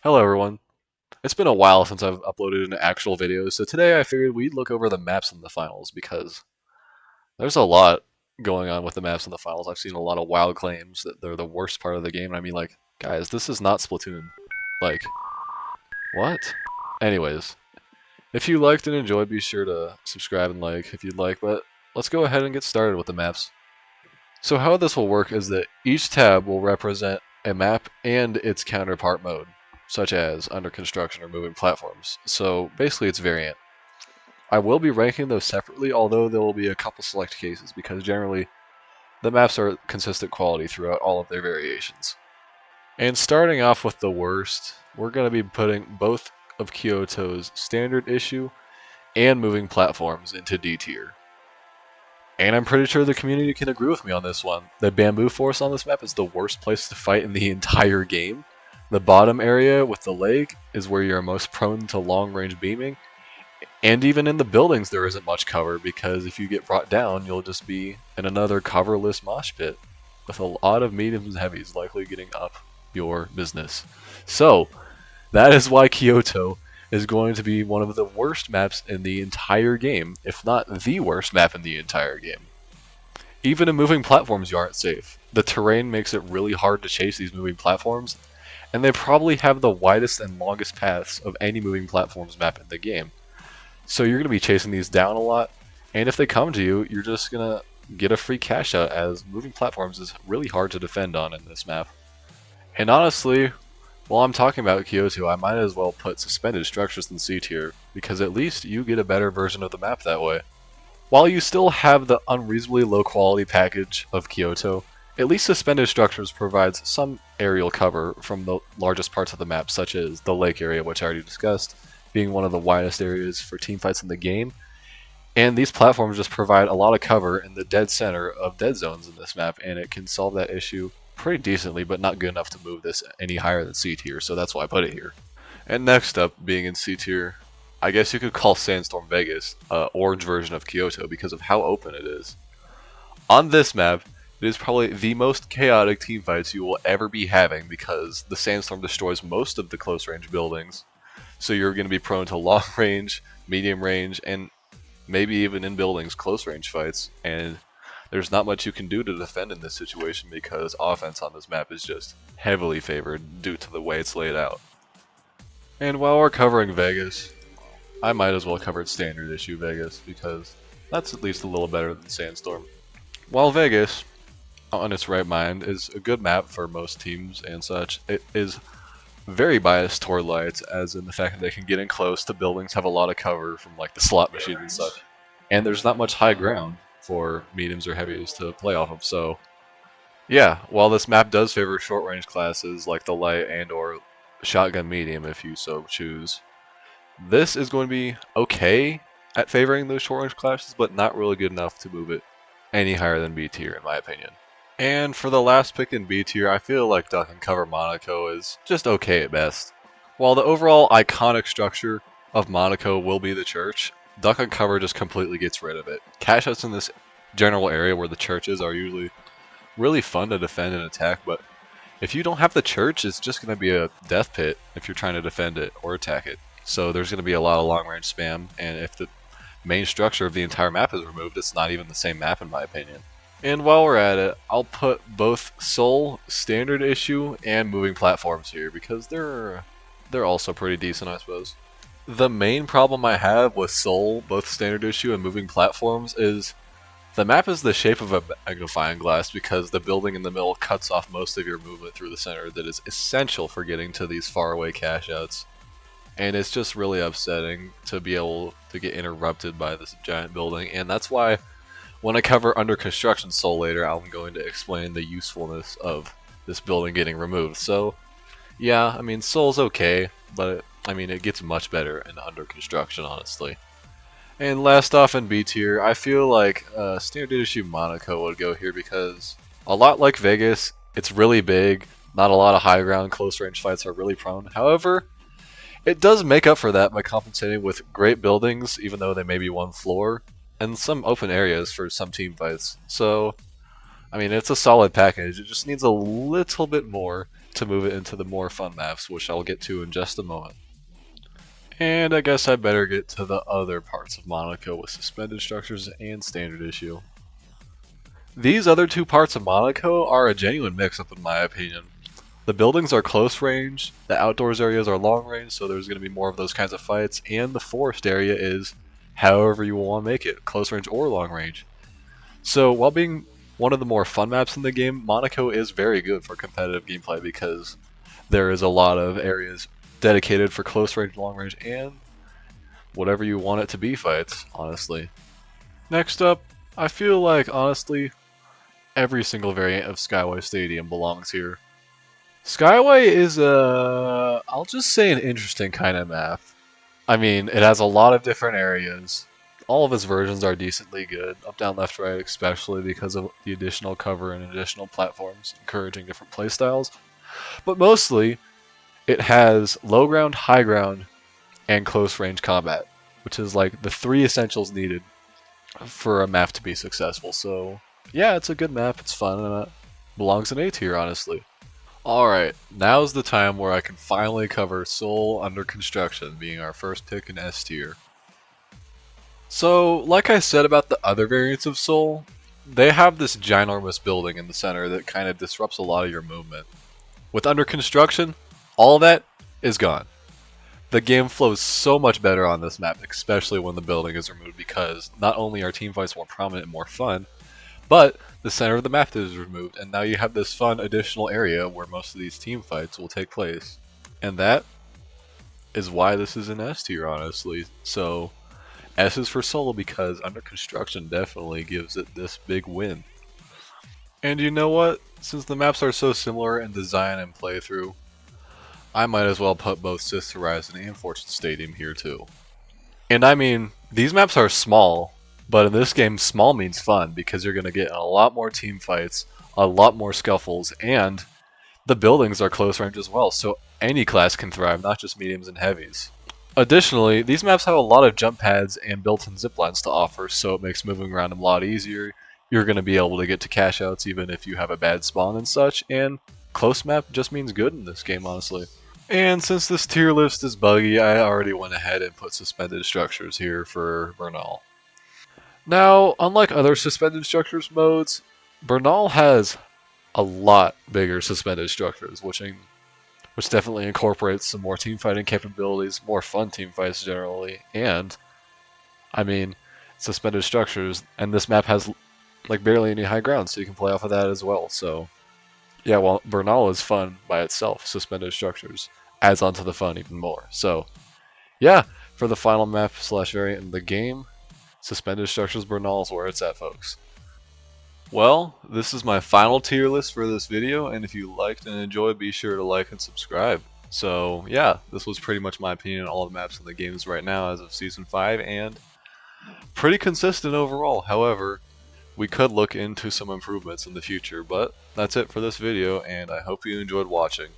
Hello everyone. It's been a while since I've uploaded an actual video, so today I figured we'd look over the maps in the finals because there's a lot going on with the maps in the finals. I've seen a lot of wild claims that they're the worst part of the game, and I mean, like, guys, this is not Splatoon. Like, what? Anyways, if you liked and enjoyed, be sure to subscribe and like if you'd like, but let's go ahead and get started with the maps. So how this will work is that each tab will represent a map and its counterpart mode, such as under construction or moving platforms. So basically it's variant. I will be ranking those separately, although there will be a couple select cases because generally the maps are consistent quality throughout all of their variations. And starting off with the worst, we're going to be putting both of Kyoto's standard issue and moving platforms into D tier. And I'm pretty sure the community can agree with me on this one. The bamboo forest on this map is the worst place to fight in the entire game. The bottom area with the lake is where you're most prone to long-range beaming. And even in the buildings there isn't much cover because if you get brought down, you'll just be in another coverless mosh pit with a lot of mediums and heavies likely getting up your business. So, that is why Kyoto is going to be one of the worst maps in the entire game, if not the worst map in the entire game. Even in moving platforms you aren't safe. The terrain makes it really hard to chase these moving platforms, and they probably have the widest and longest paths of any moving platforms map in the game. So you're going to be chasing these down a lot, and if they come to you, you're just going to get a free cash out as moving platforms is really hard to defend on in this map. And honestly, while I'm talking about Kyoto, I might as well put suspended structures in C tier, because at least you get a better version of the map that way. While you still have the unreasonably low quality package of Kyoto, at least suspended structures provides some aerial cover from the largest parts of the map, such as the lake area, which I already discussed, being one of the widest areas for teamfights in the game. And these platforms just provide a lot of cover in the dead center of dead zones in this map, and it can solve that issue pretty decently, but not good enough to move this any higher than C tier, so that's why I put it here. And next up, being in C tier, I guess you could call Sandstorm Vegas an orange version of Kyoto because of how open it is. On this map, it is probably the most chaotic teamfights you will ever be having because the sandstorm destroys most of the close range buildings, so you're going to be prone to long range, medium range, and maybe even in buildings close range fights, and there's not much you can do to defend in this situation because offense on this map is just heavily favored due to the way it's laid out. And while we're covering Vegas, I might as well cover standard issue Vegas because that's at least a little better than Sandstorm. While Vegas, on its right mind, is a good map for most teams and such, it is very biased toward lights, as in the fact that they can get in close to buildings, have a lot of cover from like the slot machines and such, and there's not much high ground for mediums or heavies to play off of. So yeah, while this map does favor short range classes like the light and or shotgun medium if you so choose, this is going to be okay at favoring those short range classes, but not really good enough to move it any higher than B tier in my opinion. And for the last pick in B tier, I feel like Duck and Cover Monaco is just okay at best. While the overall iconic structure of Monaco will be the church, Duck and Cover just completely gets rid of it. Cash outs in this general area where the churches are usually really fun to defend and attack, but if you don't have the church, it's just going to be a death pit if you're trying to defend it or attack it. So there's going to be a lot of long range spam, and if the main structure of the entire map is removed, it's not even the same map in my opinion. And while we're at it, I'll put both Seoul standard issue and moving platforms here because they're also pretty decent, I suppose. The main problem I have with Seoul, both standard issue and moving platforms, is the map is the shape of a magnifying glass because the building in the middle cuts off most of your movement through the center that is essential for getting to these faraway cash outs. And it's just really upsetting to be able to get interrupted by this giant building, and that's why when I cover under construction Seoul later, I'm going to explain the usefulness of this building getting removed. So yeah, I mean Seoul's okay, but I mean it gets much better in under construction honestly. And last off in B tier, I feel like standard issue Monaco would go here because a lot like Vegas, it's really big, not a lot of high ground, close range fights are really prone. However, it does make up for that by compensating with great buildings, even though they may be one floor, and some open areas for some team fights. So, I mean, it's a solid package. It just needs a little bit more to move it into the more fun maps, which I'll get to in just a moment. And I guess I better get to the other parts of Monaco with suspended structures and standard issue. These other two parts of Monaco are a genuine mix-up in my opinion. The buildings are close range, the outdoors areas are long range, so there's going to be more of those kinds of fights, and the forest area is however you want to make it, close range or long range. So while being one of the more fun maps in the game, Monaco is very good for competitive gameplay because there is a lot of areas dedicated for close range, long range, and whatever you want it to be fights, honestly. Next up, I feel like, honestly, every single variant of Skyway Stadium belongs here. Skyway is I'll just say an interesting kind of map. I mean, it has a lot of different areas. All of its versions are decently good, up, down, left, right, especially because of the additional cover and additional platforms, encouraging different playstyles. But mostly, it has low ground, high ground, and close range combat, which is like the three essentials needed for a map to be successful. So, yeah, it's a good map, it's fun, and it belongs in A tier, honestly. Alright, now's the time where I can finally cover Seoul Under Construction, being our first pick in S tier. So, like I said about the other variants of Seoul, they have this ginormous building in the center that kind of disrupts a lot of your movement. With Under Construction, all that is gone. The game flows so much better on this map, especially when the building is removed, because not only are teamfights more prominent and more fun, but the center of the map is removed, and now you have this fun additional area where most of these team fights will take place. And that is why this is an S tier, honestly. So, S is for Solo because Under Construction definitely gives it this big win. And you know what? Since the maps are so similar in design and playthrough, I might as well put both Sith Horizon and Fortune Stadium here too. And I mean, these maps are small, but in this game, small means fun because you're going to get a lot more team fights, a lot more scuffles, and the buildings are close range as well, so any class can thrive, not just mediums and heavies. Additionally, these maps have a lot of jump pads and built-in ziplines to offer, so it makes moving around a lot easier. You're going to be able to get to cash outs even if you have a bad spawn and such, and close map just means good in this game, honestly. And since this tier list is buggy, I already went ahead and put suspended structures here for Bernal. Now, unlike other suspended structures modes, Bernal has a lot bigger suspended structures, which definitely incorporates some more team fighting capabilities, more fun team fights generally, and, I mean, suspended structures, and this map has like barely any high ground, so you can play off of that as well, so yeah, while Bernal is fun by itself, suspended structures adds onto the fun even more. So, yeah, for the final map slash variant in the game, suspended structures Bernal is where it's at, folks. Well, this is my final tier list for this video, and if you liked and enjoyed, be sure to like and subscribe. So, yeah, this was pretty much my opinion on all the maps in the games right now as of Season 5, and pretty consistent overall. However, we could look into some improvements in the future, but that's it for this video, and I hope you enjoyed watching.